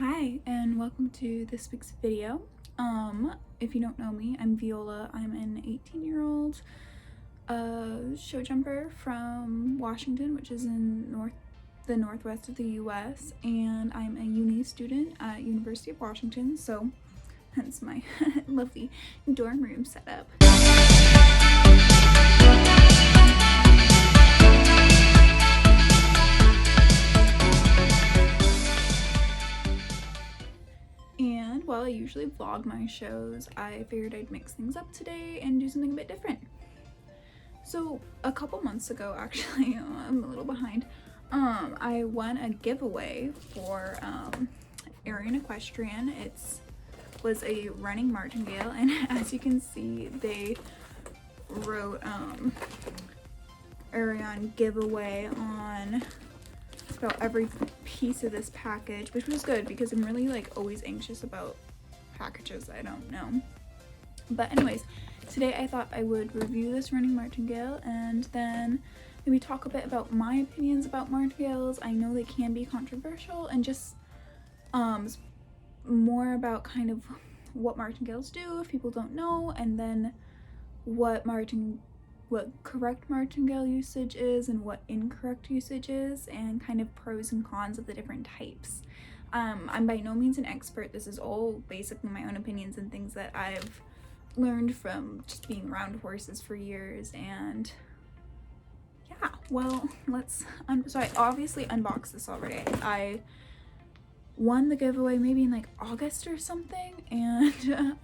Hi, and welcome to this week's video. If you don't know me, I'm Viola. I'm an 18-year-old show jumper from Washington, which is in the northwest of the US, and I'm a uni student at University of Washington, so hence my lovely dorm room setup. And while I usually vlog my shows, I figured I'd mix things up today and do something a bit different. So a couple months ago, actually, I'm a little behind, I won a giveaway for Arion Equestrian. It was a running martingale, and as you can see, they wrote Arion giveaway on about every piece of this package, which was good because I'm really always anxious about packages I don't know. But anyways, today I thought I would review this running martingale and then maybe talk a bit about my opinions about martingales. I know they can be controversial, and just more about kind of what martingales do if people don't know, and then what correct martingale usage is and what incorrect usage is, and kind of pros and cons of the different types. I'm by no means an expert. This is all basically my own opinions and things that I've learned from just being around horses for years. And yeah, well, so I obviously unboxed this already. I won the giveaway maybe in August or something, and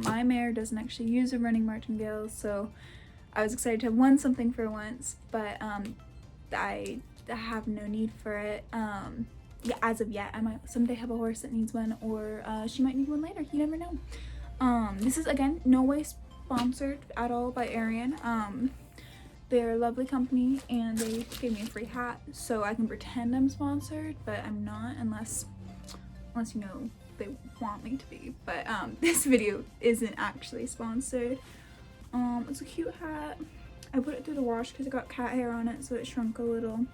my mare doesn't actually use a running martingale, so I was excited to have won something for once, but I have no need for it. Yeah, as of yet. I might someday have a horse that needs one, or she might need one later. You never know. This is, again, no way sponsored at all by Arion. They're a lovely company, and they gave me a free hat, so I can pretend I'm sponsored, but I'm not unless you know they want me to be. But this video isn't actually sponsored. It's a cute hat. I put it through the wash because it got cat hair on it, so it shrunk a little.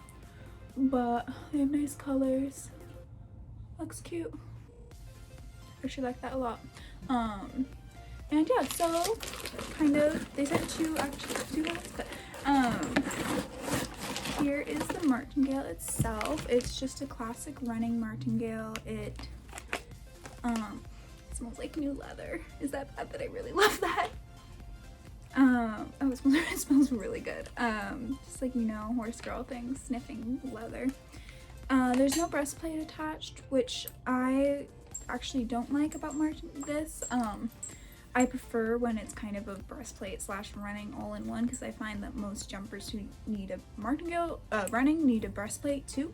But they have nice colors. Looks cute. I actually like that a lot. And yeah, so kind of they sent two hats, but here is the martingale itself. It's just a classic running martingale. It smells like new leather. Is that bad that I really love that? Oh, it smells really good. Just horse girl thing, sniffing leather. There's no breastplate attached, which I actually don't like about this. I prefer when it's kind of a breastplate / running all in one, because I find that most jumpers who need a martingale running need a breastplate too.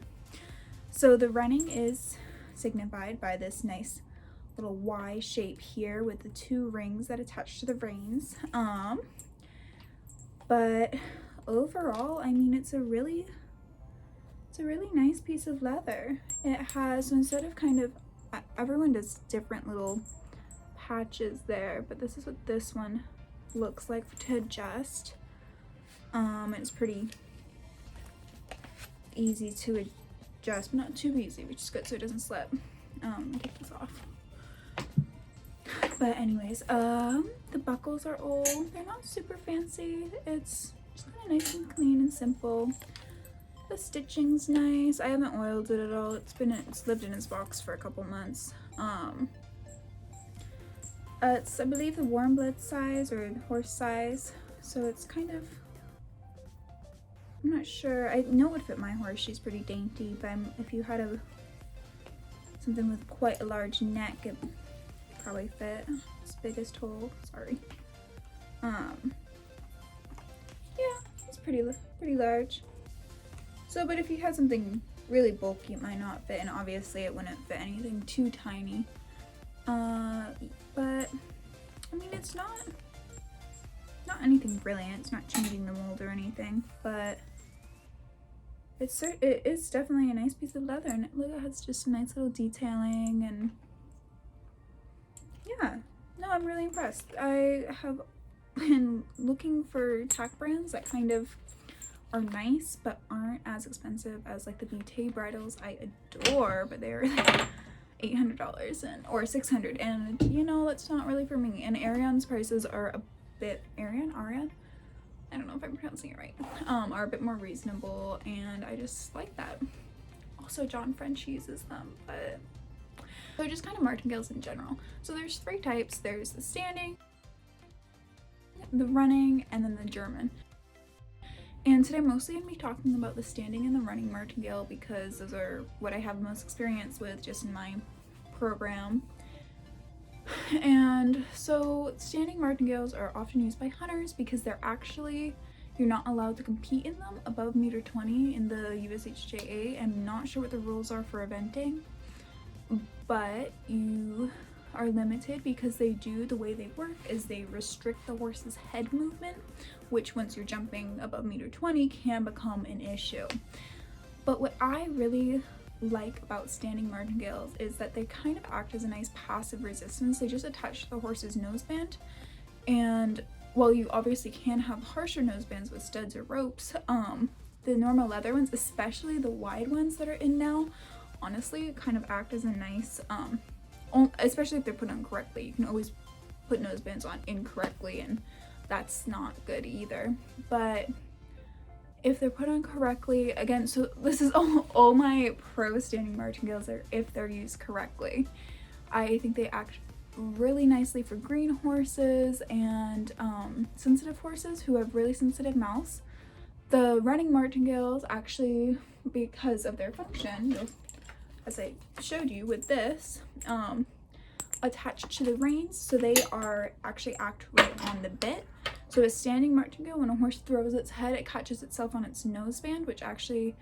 So the running is signified by this nice little Y shape here with the two rings that attach to the reins. But overall, I mean, it's a really nice piece of leather. It has, so instead of everyone does different little patches there, but this is what this one looks like to adjust. It's pretty easy to adjust, but not too easy, which is good so it doesn't slip. Take this off. But anyways, the buckles are they're not super fancy. It's just kind of nice and clean and simple. The stitching's nice. I haven't oiled it at all. It's lived in its box for a couple months. It's, I believe, the warm blood size or horse size, so it's kind of, I'm not sure. I know it would fit my horse. She's pretty dainty, but if you had something with quite a large neck, it probably fit. It's big as tall. Sorry. Yeah, it's pretty large. So, but if you had something really bulky, it might not fit, and obviously it wouldn't fit anything too tiny. But I mean, it's not anything brilliant. It's not changing the mold or anything, but it is definitely a nice piece of leather, and look, it has just some nice little detailing, and yeah, no, I'm really impressed. I have been looking for Tack brands that kind of are nice but aren't as expensive as the BT bridles I adore, but they're $800 and or $600, and you know, that's not really for me. And Arion's prices are a bit Arion, I don't know if I'm pronouncing it right, are a bit more reasonable, and I just like that. Also, John French uses them, but so just kind of martingales in general. So there's 3 types. There's the standing, the running, and then the German. And today I'm mostly going to be talking about the standing and the running martingale because those are what I have the most experience with just in my program. And so standing martingales are often used by hunters because they're actually, you're not allowed to compete in them above meter 20 in the USHJA. I'm not sure what the rules are for eventing, but you are limited because the way they work is they restrict the horse's head movement, which once you're jumping above meter 20 can become an issue. But what I really like about standing martingales is that they kind of act as a nice passive resistance. They just attach to the horse's noseband, and while you obviously can have harsher nosebands with studs or ropes, the normal leather ones, especially the wide ones that are in now, honestly kind of act as a nice especially if they're put on correctly. You can always put nosebands on incorrectly, and that's not good either. But if they're put on correctly, again, so this is all my pro standing martingales are if they're used correctly. I think they act really nicely for green horses and sensitive horses who have really sensitive mouths. The running martingales, actually, because of their function, as I showed you with this, attached to the reins, so they are actually act right on the bit. So a standing martingale, when a horse throws its head, it catches itself on its noseband, which actually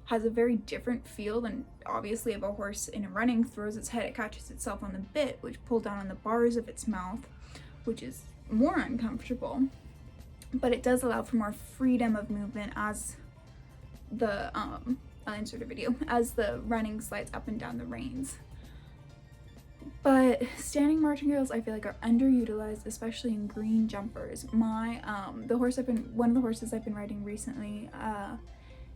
has a very different feel than obviously if a horse in a running throws its head, it catches itself on the bit, which pull down on the bars of its mouth, which is more uncomfortable. But it does allow for more freedom of movement as the I'll insert a video as the running slides up and down the reins. But standing martingales, I feel like, are underutilized, especially in green jumpers. One of the horses I've been riding recently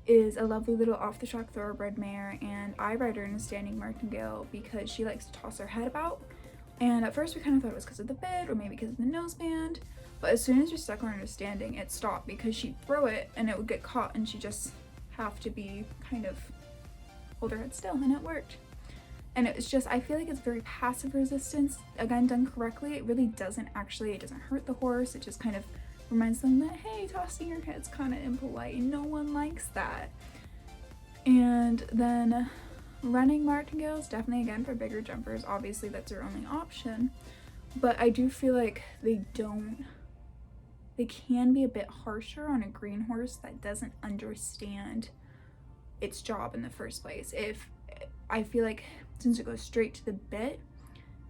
is a lovely little off-the-track thoroughbred mare, and I ride her in a standing martingale because she likes to toss her head about. And at first we kind of thought it was because of the bit or maybe because of the noseband, but as soon as you stuck her in a standing, it stopped because she'd throw it and it would get caught, and she just have to be kind of hold her head still, and it worked. And it was just, I feel like it's very passive resistance. Again, done correctly, it really doesn't hurt the horse. It just kind of reminds them that, hey, tossing your head's kind of impolite and no one likes that. And then running martingales, definitely again for bigger jumpers, obviously that's their only option. But I do feel like they can be a bit harsher on a green horse that doesn't understand its job in the first place. If I feel like since it goes straight to the bit,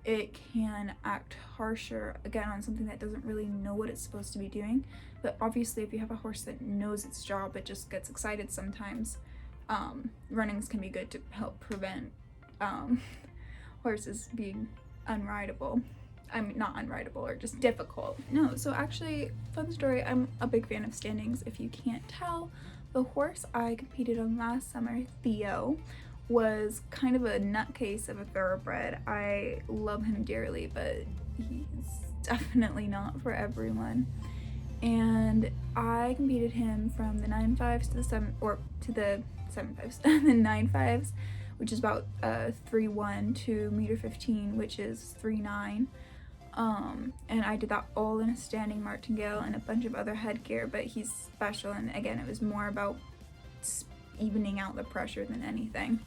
it can act harsher again on something that doesn't really know what it's supposed to be doing. But obviously if you have a horse that knows its job, it just gets excited sometimes, runnings can be good to help prevent horses being unrideable. I mean, not unrideable, or just difficult. No, so actually, fun story, I'm a big fan of standings. If you can't tell, the horse I competed on last summer, Theo, was kind of a nutcase of a thoroughbred. I love him dearly, but he's definitely not for everyone. And I competed him from the 9.5s to the 7.5s, the 9.5s, which is about 3.1 to meter 15, which is 3.9. And I did that all in a standing martingale and a bunch of other headgear, but he's special, and again, it was more about evening out the pressure than anything.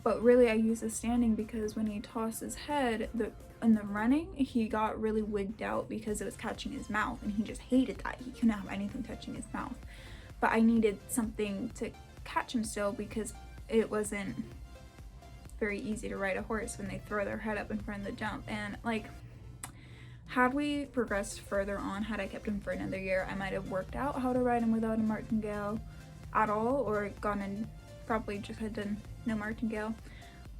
But really I use the standing because when he tossed his head in the running, he got really wigged out because it was catching his mouth, and he just hated that. He couldn't have anything touching his mouth. But I needed something to catch him still because it wasn't very easy to ride a horse when they throw their head up in front of the jump. And like, had we progressed further on, had I kept him for another year, I might have worked out how to ride him without a martingale at all, or gone and probably just had done no martingale.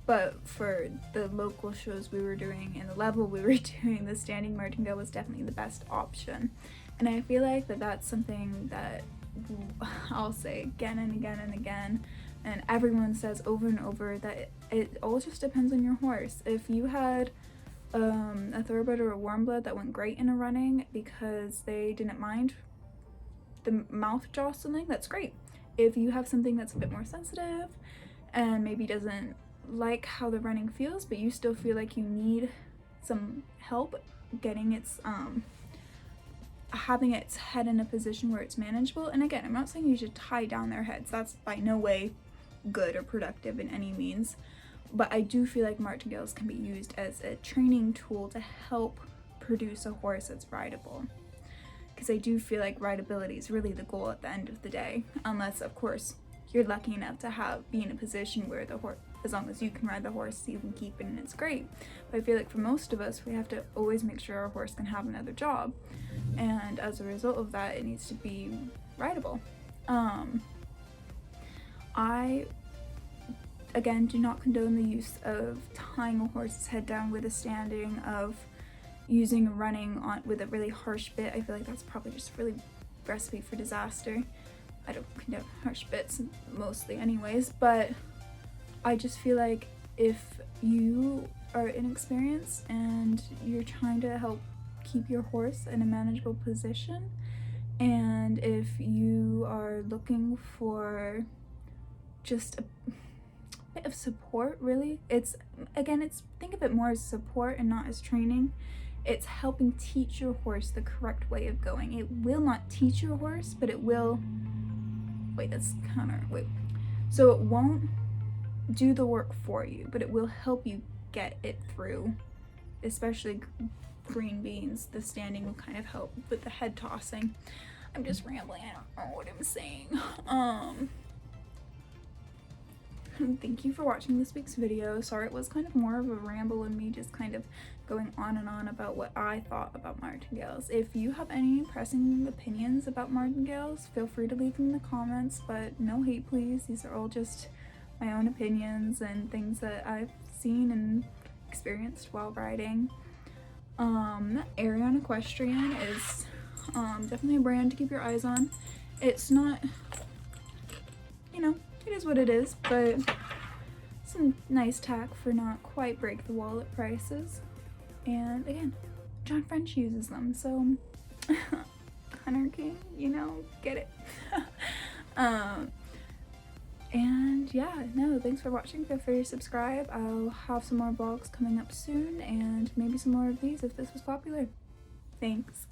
But for the local shows we were doing and the level we were doing, the standing martingale was definitely the best option. And I feel like that's something that I'll say again and again and again And everyone says over and over that it all just depends on your horse. If you had a thoroughbred or a warm blood that went great in a running because they didn't mind the mouth jostling, that's great. If you have something that's a bit more sensitive and maybe doesn't like how the running feels, but you still feel like you need some help getting its having its head in a position where it's manageable. And again, I'm not saying you should tie down their heads, that's by no way good or productive in any means, but I do feel like martingales can be used as a training tool to help produce a horse that's rideable, because I do feel like rideability is really the goal at the end of the day, unless of course you're lucky enough to be in a position where the horse, as long as you can ride the horse, you can keep it and it's great. But I feel like for most of us, we have to always make sure our horse can have another job, and as a result of that, it needs to be rideable. I, again, do not condone the use of tying a horse's head down with a standing, of using running on with a really harsh bit. I feel like that's probably just really recipe for disaster. I don't condone harsh bits mostly anyways, but I just feel like if you are inexperienced and you're trying to help keep your horse in a manageable position, and if you are looking for just a bit of support, really, it's think of it more as support and not as training. It's helping teach your horse the correct way of going. It will not teach your horse, but it will, so it won't do the work for you, but it will help you get it through, especially green beans. The standing will kind of help with the head tossing. I'm just rambling, I don't know what I'm saying. Thank you for watching this week's video. Sorry it was kind of more of a ramble and me just kind of going on and on about what I thought about martingales. If you have any pressing opinions about martingales, feel free to leave them in the comments, but no hate please. These are all just my own opinions and things that I've seen and experienced while riding. Arion Equestrian is definitely a brand to keep your eyes on. It's not, it is what it is, but some nice tack for not quite break the wallet prices. And again, John French uses them, so Hunter King, get it. And yeah, no, thanks for watching. Feel free to subscribe. I'll have some more vlogs coming up soon, and maybe some more of these if this was popular. Thanks.